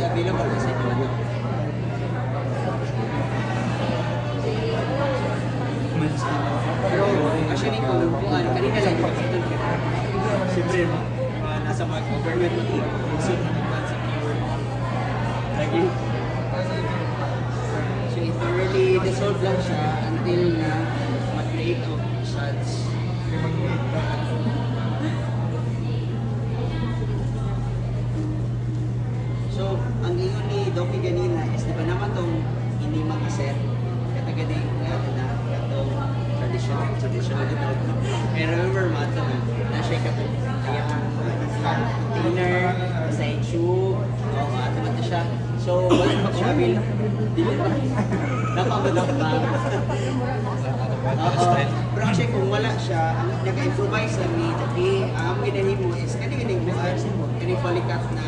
available sa inyo. Pero actually kung kanina lang yung consider ka. Siyempre, nasa mga government mag-usod na naman sa keyword. Lagi. So it already dissolved lang siya until na mag-create of shots. So, ang ingon ni Doki ganina is di ba naman itong hindi mag-set katagaling itong traditional ito. Pero remember mga ito na siya katong kayang container, side shoe, o ato ba ito siya. So, wala naman siya dili ba? Napamadok ba? Pero actually kung wala siya, nag-improvise lang ni Tapi, ang ginahin mo is kani-ganing mo kani-polycat na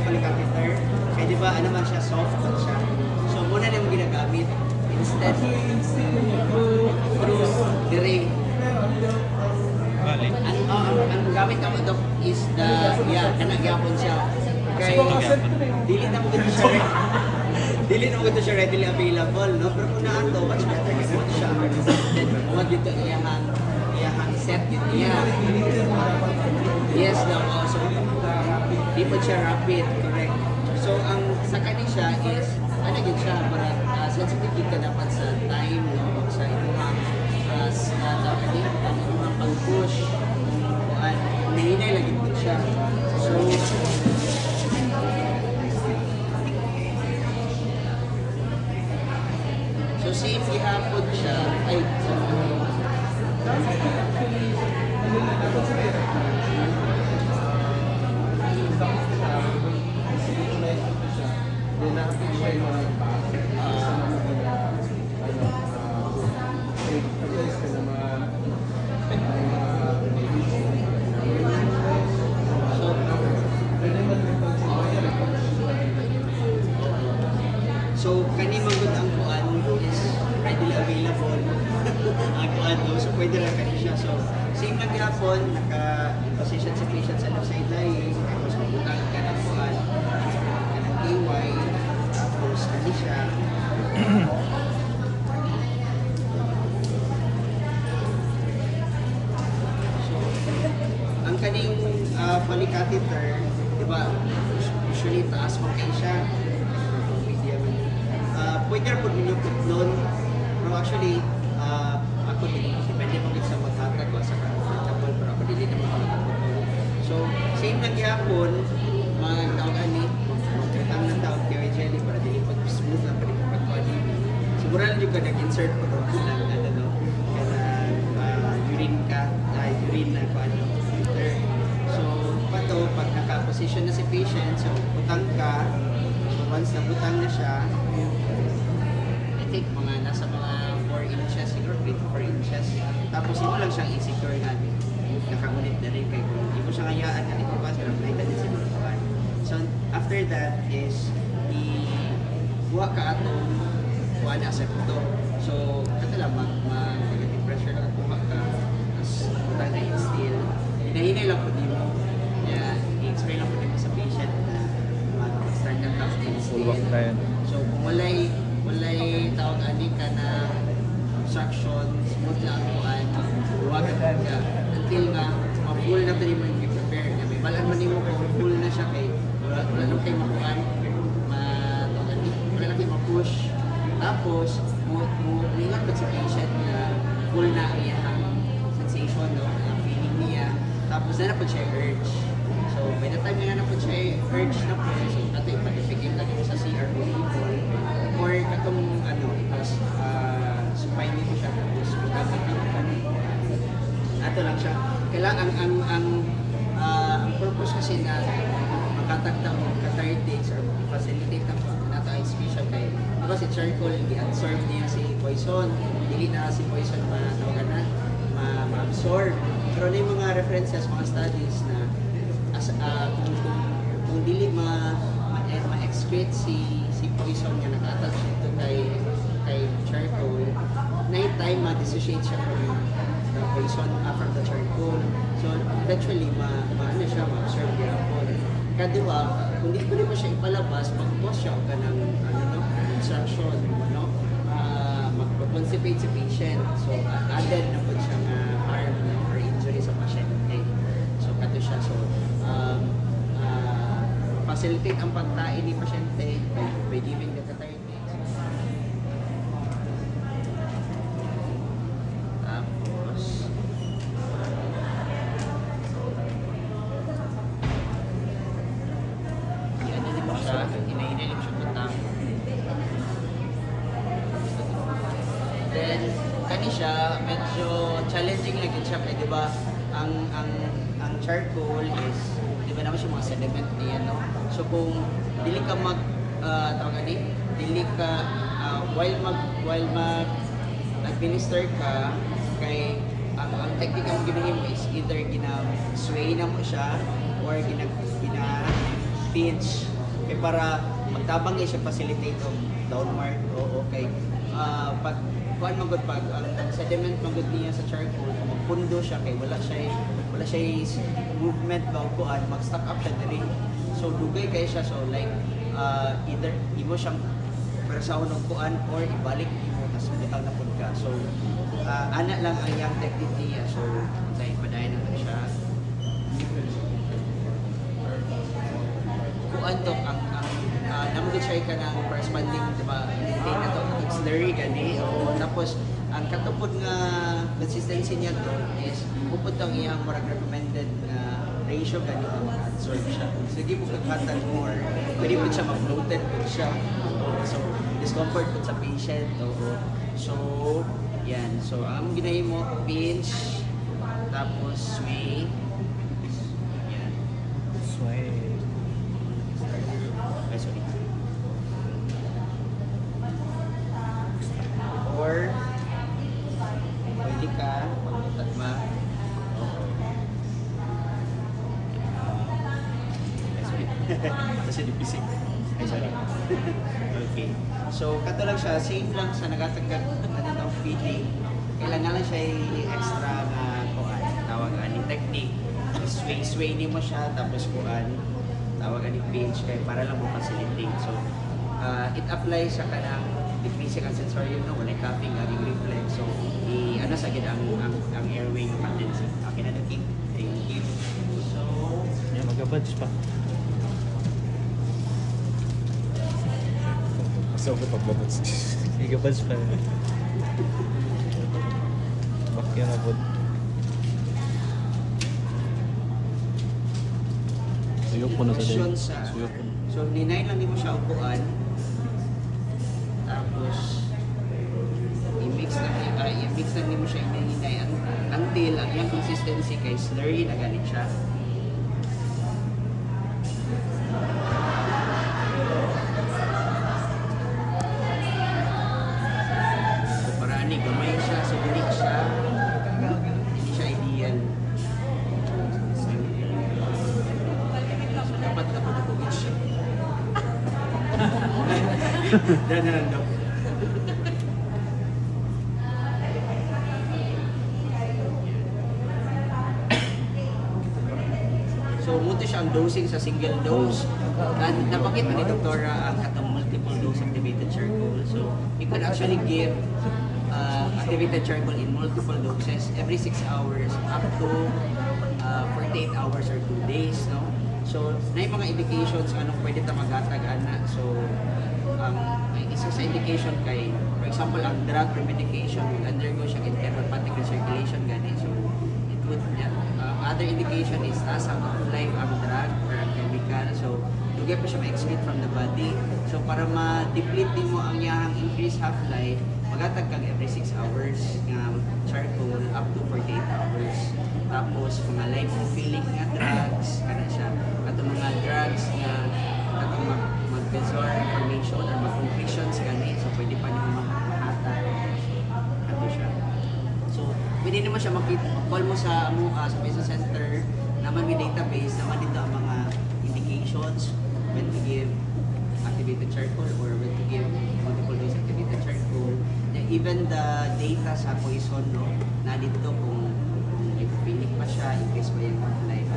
catheter. Kaya di ba, ano man siya, soft man siya. So, muna na yung ginagamit. Instead, through the ring. Ang gamit ako, Dok, is the, kanagyapon siya. Kaya, dili na mo gito siya, readily available, no? Pero kung naato, much better kasi mo siya. Then, huwag dito, iyahang set dito niya. Yes, Dok, also. Di po siya rapid, correct. So, ang sa kanin siya is, ano yun siya, para sensitive ka dapat sa time, no? Sa inuhang pag-push, nahinay lagi po siya. So same gihapon siya, ay, so, kani manggod ang kuan is readily available. Ang kuan do, so pwede rin kani siya. So, same lang gihapon, naka-position si patient sa left side lying, tapos magbutang ka ng kuan, ka ng KY, tapos kani siya. So, ang kaning poly catheter, di ba, usually taas mo kayo siya. Pwede rin po ninyo put doon. Pero actually, ako din, depende po sa maghatag ko sa comfortable, pero ako din naman makakapot. So, same lang yapon, mga tawag ni, magkatang ng tawag kaya jelly para din pag-smooth lang pa rin pag-body. Siguro lang yung ka nag-insert po doon ng urine ka, urine na paano. So, pato, pag naka-position na si patient, so butang ka, so once na butang na siya, mga nasa mga 4 inches, siguro 3 to 4 inches. Tapos ito lang siyang insecure natin. Nakagunit na rin kayo. Hindi mo siya ngayaan na ito ba, sila flight na din siguro pa. So after that is, buha ka atong buha na sa puto. So kata lang, mag-negative pressure lang buha ka. Tapos butang na instill. Hinahinay lang po din mo. I-explain lang po din mo sa patient na mag-start na ka instill. So kung walay tawag adik ka na obstruction, smooth lang kuan, huwag ka until nga ma-full na ito mo yung prepare na may balan man mo kung full na siya kay wala lang kayo makuan, wala lang kayo ma-push. Tapos, ingat ba si patient na full na ang iyang sensation, no? Ang feeling niya. Tapos na po siya urge. So, by the time na po siya urge na po, so ito yung pag-effective lang sa CR or katong tapos supine nito siya tapos ato lang siya. Kailangan ang purpose kasi na makatagta mo cathartics or facilitate ng nato ay special kay because si charcoal i-absorb niya si poison, hindi na si poison ma-absorb. Pero na yung mga references, mga studies na kung dili ma-excrete si poison nga naka-attach ito kay charcoal, night time ma-dissociate siya from the poison from the charcoal. So eventually ma-absorb niya po. Kaya diba, kung di ko siya ipalabas, mag-cause siya ka ng obstruction, no? Mag-constipate si patient. So, added na po siyang harm or injury sa pasyente. So, kato siya. So, facilitate ang pagtain ni pasyente by giving the cathartic. Tapos, i-ano mo siya, inainilim siya patang. Then, kani siya, medyo challenging lagi siya kaya di ba ang charcoal is di ba naman siya mga sediment niya, no? So kung dili ka dili ka while administer ka kay ang technique ang ginahin mo is either sway na mo siya or pinch kay para magtabang siya facilitate of downward o okay kuan magud pag ang sediment magud niya sa charcoal magpundo siya kay wala siya movement ba kuan mag-stack up siya diri so dugay kay siya so like either imo siyang persahon og kuan or ibalik imo tas bitaw na pud ka so ana lang ang yang technique niya so dai padayon na siya kuan to ang namugod siya ka ng corresponding diba maintain na to slurry gani o tapos ang katupod nga consistency niya to is upod ang iyang marag recommended na ratio gani ang absorb siya sige po kaghatag more pwede po siya mag-bloated po siya so discomfort po sa patient so yan so ang ginahin mo pinch tapos sway yan sway sorry or pwede ka magtatma kasi dipisik ay sorry okay so kato lang siya same lang sa nagatagkat ng feeding kailangan lang siya extra na kuan tawag ani technique sway ni mo siya tapos kuan tawag ani pinch kay para lang mo facilitate so it applies sa kanang decreasing ang sensorium no wala coughing aging reflex so ano sa gid ang airway tendency okay na thank you so yan magabadge pa so ko pagbabadge igabadge pa bakya na pod suyok po na sa day suyok po so ninay lang di mo siya upuan tapos i-mix lang din mo siya ininay until ang iyang consistency kay slurry na ganit siya so para ani gamay siya so bilik siya hindi siya ideal so dapat na pagpugin siya dan daw. So, muti siya ang dosing sa single dose. Napakita ni Doktora ang katong multiple dose activated charcoal. So, you could actually give activated charcoal in multiple doses every 6 hours up to 48 hours or 2 days. No? So, na yung mga indications anong pwede ta magatag ana. So, isa sa indication kay, for example, ang drug or medication will undergo siya enteropathic recirculation gani. So, it would, other indication is taas ang life ang drug or ang chemical. So, lugay pa siya ma-excrete from the body. So, para ma-deplete din mo ang iyang increased half-life, magatag kag every 6 hours nga charcoal up to 48 hours. Tapos, mga life-filling nga drugs, kana siya. At mga drugs nga katong mag-absorb information or mag-concretions gani. So, pwede pa niyo mahata. Ato siya. So, pwede naman siya call mo sa sa business center. Naman may database, naman dito ang mga indications when to give activated charcoal or when to give multiple dose activated charcoal. Even the data sa poison, no, na dito kung lipopenic pa siya, increase ba yung half-life.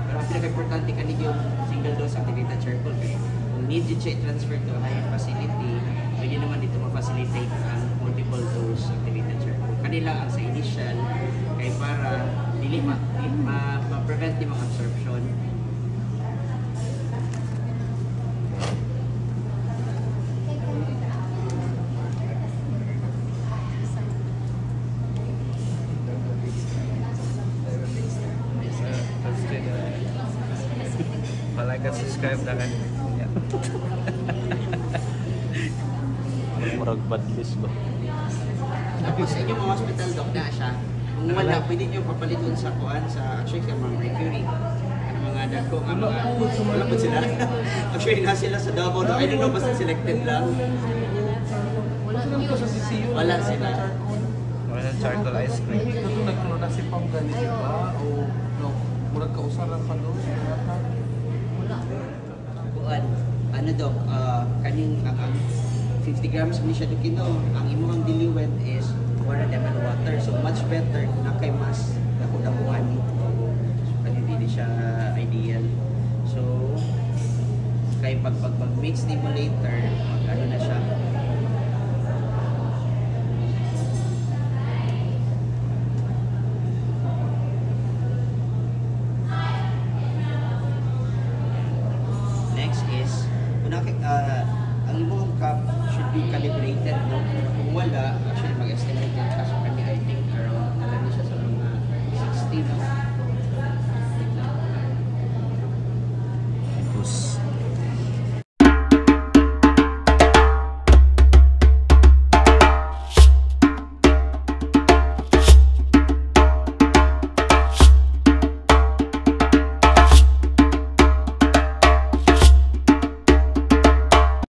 Pero ang pinaka-importante kanina yung single dose activated charcoal. Kaya kung need yun siya i-transfer to a higher facility, pwede naman dito ma-facilitate ang multiple dose activated charcoal. Kanila ang sa initial, kaya para dili ma-prevent yung mga absorption. Palagi subscribe na kan. Murag bad list ba? Tapos sa inyong mga hospital, Doc, na siya. Kung wala, pwede nyo papaliton sa kuan, sa actually sa mga Mercury. Ano mga dagko, mga wala po sila. Actually, na sila sa Davao. I don't know, basta selected lang. Wala silang po sa CCU. Wala sila. Wala ng charcoal ice cream. Ito nagkaroon na si Pam gani, di ba? O, no, murag kausaran pa doon. Kuan, ano Doc, kaning ang 50 grams mo siya dukino, ang imong diluent is 100 ml water. So much better kung nakay mas dako-dakuan. So kani dili siya ideal. So kay pag mix nimo later, ano na siya. Next is ang imong cup should be calibrated, no? Kung wala, actually mag-estimate yan siya sa kanya, I think around, alam niya siya sa mga 60, no?